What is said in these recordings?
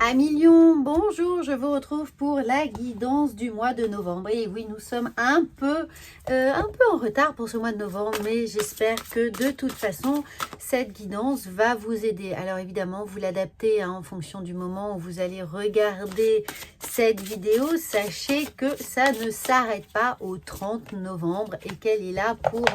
Amis Lion, bonjour, je vous retrouve pour la guidance du mois de novembre. Et oui, nous sommes un peu en retard pour ce mois de novembre, mais j'espère que de toute façon, cette guidance va vous aider. Alors évidemment, vous l'adaptez en fonction du moment où vous allez regarder cette vidéo. Sachez que ça ne s'arrête pas au 30 novembre et qu'elle est là pour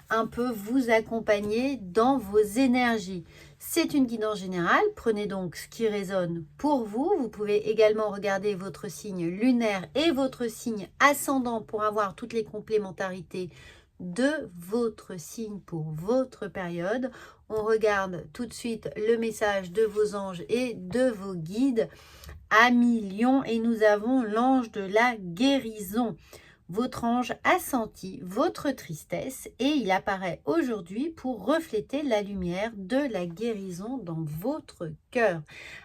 un peu vous accompagner dans vos énergies. C'est une guidance générale, prenez donc ce qui résonne pour vous. Vous pouvez également regarder votre signe lunaire et votre signe ascendant pour avoir toutes les complémentarités de votre signe pour votre période. On regarde tout de suite le message de vos anges et de vos guides. Amis Lion, et nous avons l'ange de la guérison. Votre ange a senti votre tristesse et il apparaît aujourd'hui pour refléter la lumière de la guérison dans votre cœur.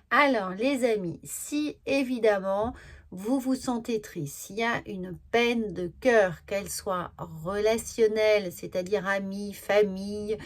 Alors les amis, si évidemment vous vous sentez triste, s'il y a une peine de cœur, qu'elle soit relationnelle, c'est-à-dire amis, famille,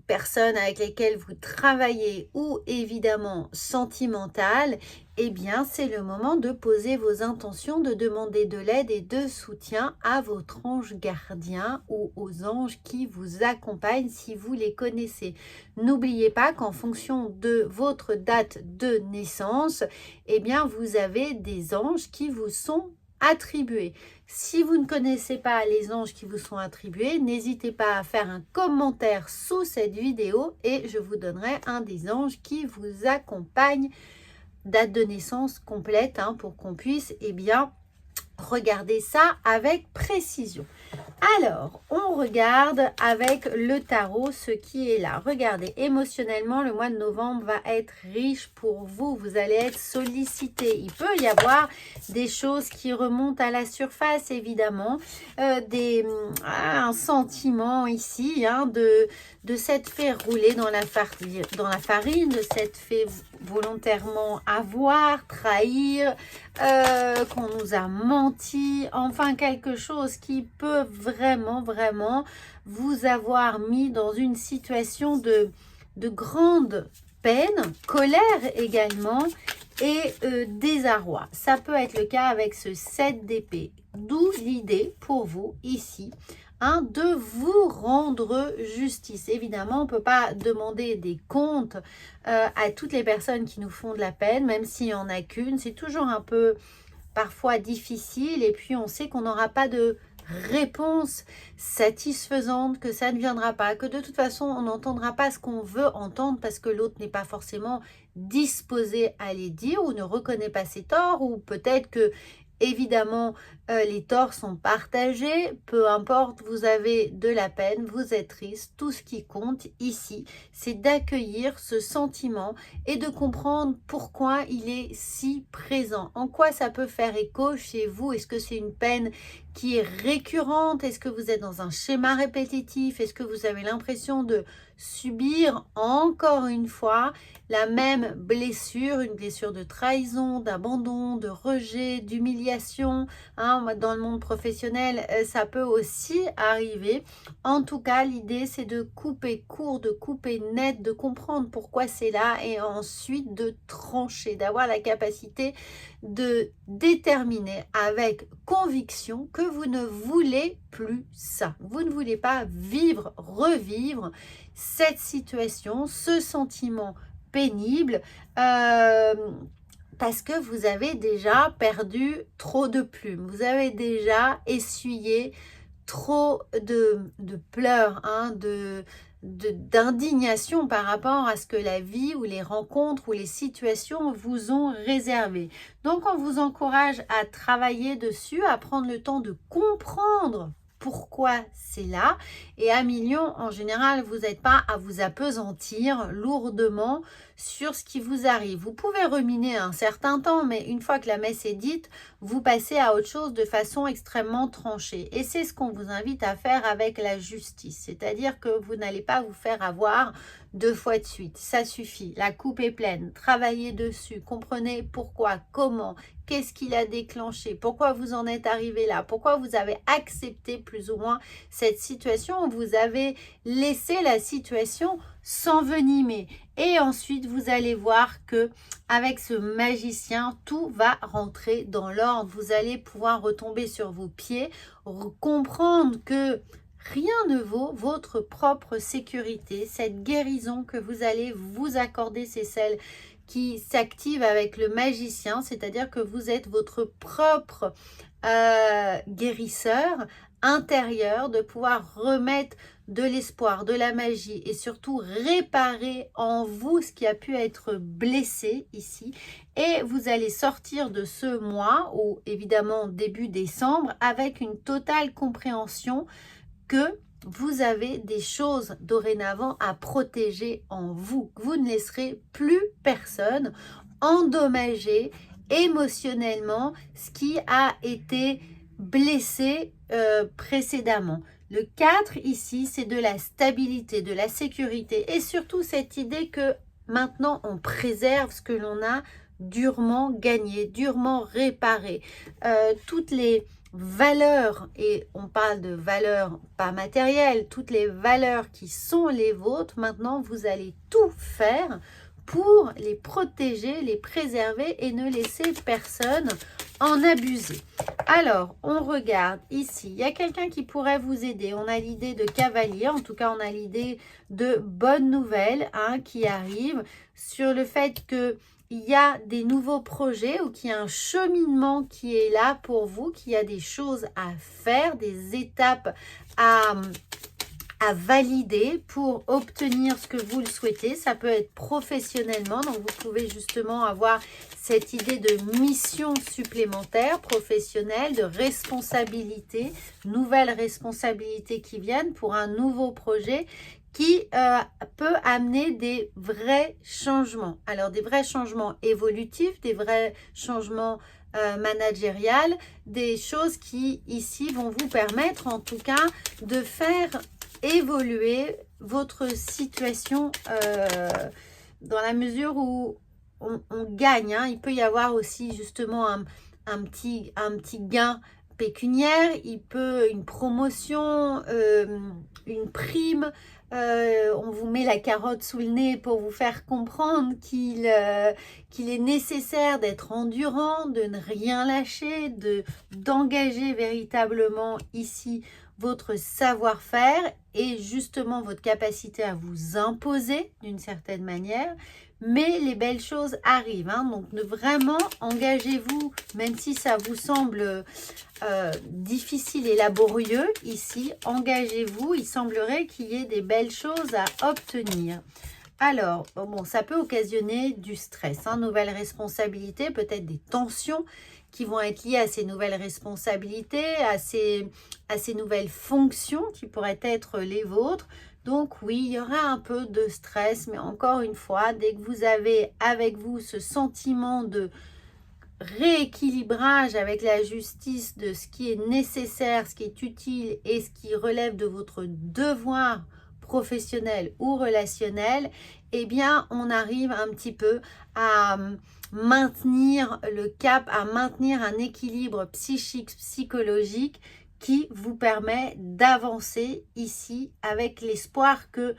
personnes avec lesquelles vous travaillez ou évidemment sentimentale, eh bien c'est le moment de poser vos intentions, de demander de l'aide et de soutien à votre ange gardien ou aux anges qui vous accompagnent si vous les connaissez. N'oubliez pas qu'en fonction de votre date de naissance, eh bien vous avez des anges qui vous sont attribués. Si vous ne connaissez pas les anges qui vous sont attribués, n'hésitez pas à faire un commentaire sous cette vidéo et je vous donnerai un des anges qui vous accompagne. Date de naissance complète pour qu'on puisse regarder ça avec précision. Alors, on regarde avec le tarot ce qui est là. Regardez, émotionnellement, le mois de novembre va être riche pour vous. Vous allez être sollicité. Il peut y avoir des choses qui remontent à la surface, évidemment. Un sentiment ici de s'être fait rouler dans la farine, de s'être fait volontairement avoir, trahir, qu'on nous a menti, enfin quelque chose qui peut vraiment vous avoir mis dans une situation de grande peine, colère également et désarroi. Ça peut être le cas avec ce 7 d'épée, d'où l'idée pour vous ici de vous rendre justice. Évidemment, on ne peut pas demander des comptes à toutes les personnes qui nous font de la peine, même s'il n'y en a qu'une. C'est toujours un peu parfois difficile et puis on sait qu'on n'aura pas de réponse satisfaisante, que ça ne viendra pas, que de toute façon on n'entendra pas ce qu'on veut entendre parce que l'autre n'est pas forcément disposé à les dire ou ne reconnaît pas ses torts, ou peut-être que évidemment, les torts sont partagés, peu importe, vous avez de la peine, vous êtes triste, tout ce qui compte ici, c'est d'accueillir ce sentiment et de comprendre pourquoi il est si présent, en quoi ça peut faire écho chez vous. Est-ce que c'est une peine qui est récurrente? Est-ce que vous êtes dans un schéma répétitif? Est-ce que vous avez l'impression de subir encore une fois la même blessure, une blessure de trahison, d'abandon, de rejet, d'humiliation? Dans le monde professionnel, ça peut aussi arriver. En tout cas, l'idée, c'est de couper court, de couper net, de comprendre pourquoi c'est là et ensuite de trancher, d'avoir la capacité de déterminer avec conviction que vous ne voulez plus ça. Vous ne voulez pas revivre cette situation, ce sentiment pénible, parce que vous avez déjà perdu trop de plumes, vous avez déjà essuyé trop de pleurs, d'indignation par rapport à ce que la vie ou les rencontres ou les situations vous ont réservé. Donc on vous encourage à travailler dessus, à prendre le temps de comprendre pourquoi c'est là. Et à Lion, en général, vous n'êtes pas à vous appesantir lourdement sur ce qui vous arrive. Vous pouvez ruminer un certain temps, mais une fois que la messe est dite, vous passez à autre chose de façon extrêmement tranchée. Et c'est ce qu'on vous invite à faire avec la justice. C'est-à-dire que vous n'allez pas vous faire avoir 2 fois de suite. Ça suffit. La coupe est pleine. Travaillez dessus. Comprenez pourquoi, comment, qu'est-ce qui l'a déclenché, pourquoi vous en êtes arrivé là, pourquoi vous avez accepté plus ou moins cette situation, vous avez laissé la situation s'envenimer. Et ensuite, vous allez voir que avec ce magicien, tout va rentrer dans l'ordre. Vous allez pouvoir retomber sur vos pieds, comprendre que rien ne vaut votre propre sécurité. Cette guérison que vous allez vous accorder, c'est celle qui s'active avec le magicien, c'est-à-dire que vous êtes votre propre guérisseur intérieur, de pouvoir remettre de l'espoir, de la magie et surtout réparer en vous ce qui a pu être blessé ici. Et vous allez sortir de ce mois, ou évidemment début décembre, avec une totale compréhension que vous avez des choses dorénavant à protéger en vous. Vous ne laisserez plus personne endommager émotionnellement ce qui a été blessé précédemment. Le 4 ici, c'est de la stabilité, de la sécurité et surtout cette idée que maintenant on préserve ce que l'on a durement gagné, durement réparé. Toutes les valeurs, et on parle de valeurs pas matérielles, toutes les valeurs qui sont les vôtres, maintenant vous allez tout faire pour les protéger, les préserver et ne laisser personne en abuser. Alors, on regarde ici, il y a quelqu'un qui pourrait vous aider. On a l'idée de cavalier, en tout cas on a l'idée de bonnes nouvelles qui arrivent sur le fait que il y a des nouveaux projets ou qu'il y a un cheminement qui est là pour vous, qu'il y a des choses à faire, des étapes à valider pour obtenir ce que vous le souhaitez. Ça peut être professionnellement, donc vous pouvez justement avoir cette idée de mission supplémentaire professionnelle, de responsabilité, nouvelles responsabilités qui viennent pour un nouveau projet qui peut amener des vrais changements. Alors des vrais changements évolutifs, des vrais changements managériels, des choses qui ici vont vous permettre en tout cas de faire évoluer votre situation dans la mesure où on gagne. Il peut y avoir aussi justement un petit gain pécuniaire, il peut une promotion, une prime, on vous met la carotte sous le nez pour vous faire comprendre qu'il est nécessaire d'être endurant, de ne rien lâcher, d'engager véritablement ici votre savoir-faire et justement votre capacité à vous imposer d'une certaine manière. Mais les belles choses arrivent, donc vraiment engagez-vous, même si ça vous semble difficile et laborieux ici, engagez-vous, il semblerait qu'il y ait des belles choses à obtenir. Alors, bon, ça peut occasionner du stress, nouvelles responsabilités, peut-être des tensions qui vont être liées à ces nouvelles responsabilités, à ces nouvelles fonctions qui pourraient être les vôtres. Donc oui, il y aura un peu de stress, mais encore une fois, dès que vous avez avec vous ce sentiment de rééquilibrage avec la justice de ce qui est nécessaire, ce qui est utile et ce qui relève de votre devoir professionnel ou relationnel, eh bien, on arrive un petit peu à maintenir le cap, à maintenir un équilibre psychique, psychologique qui vous permet d'avancer ici avec l'espoir que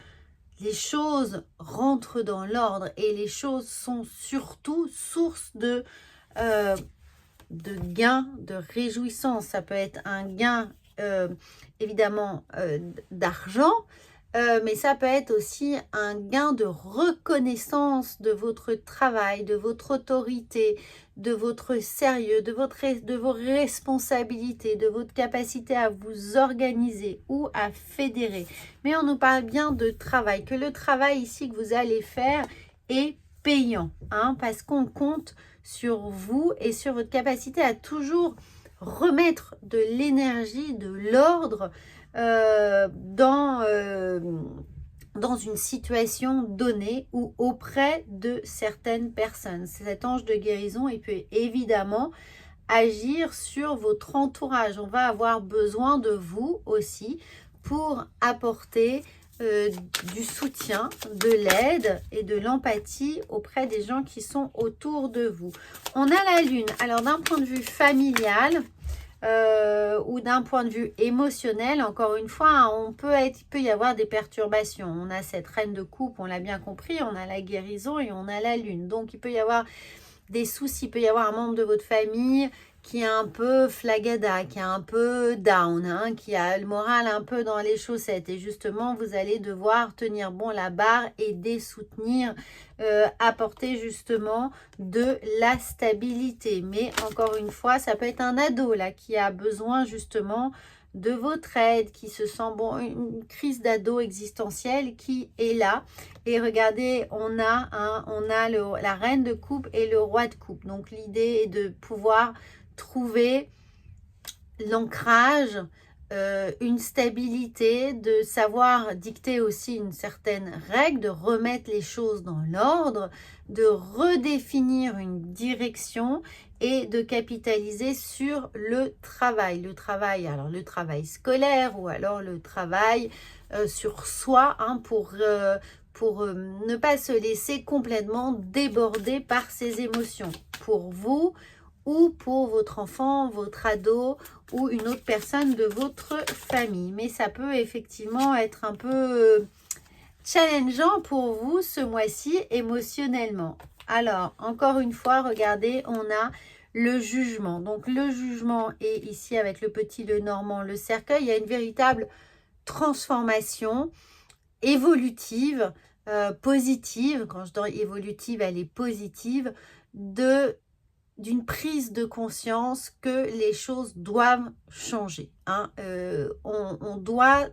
les choses rentrent dans l'ordre et les choses sont surtout source de gain, de réjouissance. Ça peut être un gain évidemment d'argent, mais ça peut être aussi un gain de reconnaissance de votre travail, de votre autorité, de votre sérieux, de vos responsabilités, de votre capacité à vous organiser ou à fédérer. Mais on nous parle bien de travail, que le travail ici que vous allez faire est payant, parce qu'on compte sur vous et sur votre capacité à toujours remettre de l'énergie, de l'ordre dans une situation donnée ou auprès de certaines personnes. Cet ange de guérison, il peut évidemment agir sur votre entourage. On va avoir besoin de vous aussi pour apporter du soutien, de l'aide et de l'empathie auprès des gens qui sont autour de vous. On a la lune. Alors d'un point de vue familial, ou d'un point de vue émotionnel, encore une fois, hein, il peut y avoir des perturbations. On a cette reine de coupe, on l'a bien compris, on a la guérison et on a la lune. Donc, il peut y avoir des soucis, il peut y avoir un membre de votre famille qui est un peu flagada, qui est un peu down, hein, qui a le moral un peu dans les chaussettes. Et justement, vous allez devoir tenir bon la barre, aider, soutenir, apporter justement de la stabilité. Mais encore une fois, ça peut être un ado là qui a besoin justement de votre aide, qui se sent, bon, une crise d'ado existentielle qui est là. Et regardez, on a la reine de coupe et le roi de coupe. Donc, l'idée est de pouvoir trouver l'ancrage, une stabilité, de savoir dicter aussi une certaine règle, de remettre les choses dans l'ordre, de redéfinir une direction et de capitaliser sur le travail. Alors le travail scolaire ou alors le travail sur soi, hein, pour ne pas se laisser complètement déborder par ses émotions. Pour vous, ou pour votre enfant, votre ado ou une autre personne de votre famille. Mais ça peut effectivement être un peu challengeant pour vous ce mois-ci émotionnellement. Alors, encore une fois, regardez, on a le jugement. Donc, le jugement est ici avec le petit, le normand, le cercueil. Il y a une véritable transformation évolutive, positive. Quand je dis évolutive, elle est positive, d'une prise de conscience que les choses doivent changer. Hein. On doit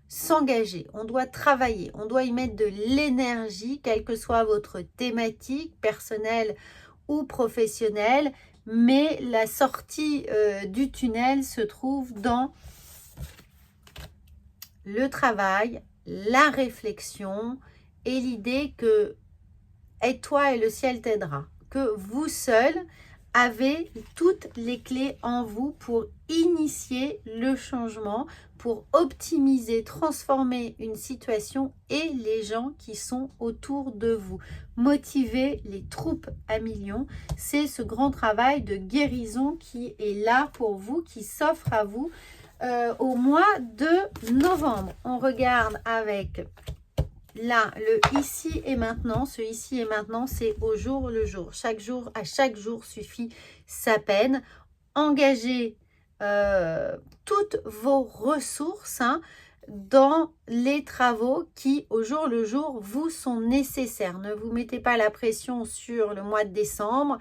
s'engager, on doit travailler, on doit y mettre de l'énergie, quelle que soit votre thématique personnelle ou professionnelle, mais la sortie du tunnel se trouve dans le travail, la réflexion et l'idée que aide-toi et le ciel t'aidera, que vous seul avez toutes les clés en vous pour initier le changement, pour optimiser, transformer une situation et les gens qui sont autour de vous. Motiver les troupes à millions, c'est ce grand travail de guérison qui est là pour vous, qui s'offre à vous au mois de novembre. On regarde avec là, le ici et maintenant. Ce ici et maintenant, c'est au jour le jour. À chaque jour suffit sa peine. Engagez toutes vos ressources, hein, dans les travaux qui, au jour le jour, vous sont nécessaires. Ne vous mettez pas la pression sur le mois de décembre.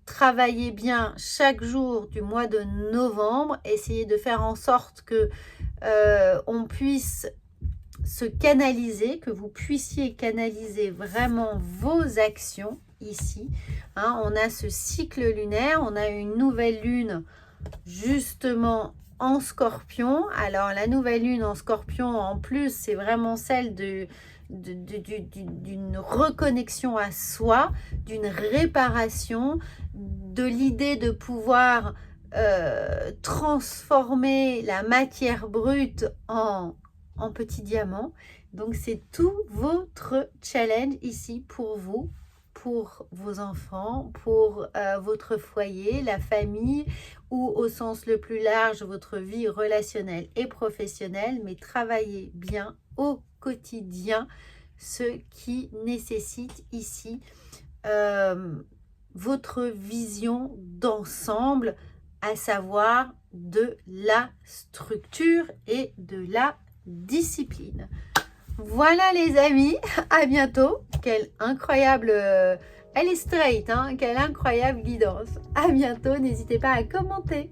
Travaillez bien chaque jour du mois de novembre. Essayez de faire en sorte que on puisse se canaliser, que vous puissiez canaliser vraiment vos actions ici. Hein, on a ce cycle lunaire, on a une nouvelle lune justement en Scorpion. Alors la nouvelle lune en Scorpion, en plus, c'est vraiment celle d'une reconnexion à soi, d'une réparation, de l'idée de pouvoir transformer la matière brute en petit diamant. Donc c'est tout votre challenge ici pour vous, pour vos enfants, pour votre foyer, la famille, ou au sens le plus large, votre vie relationnelle et professionnelle. Mais travaillez bien au quotidien ce qui nécessite ici votre vision d'ensemble, à savoir de la structure et de la discipline. Voilà les amis, à bientôt. Quelle incroyable, elle est straight, hein, quelle incroyable guidance. À bientôt, n'hésitez pas à commenter.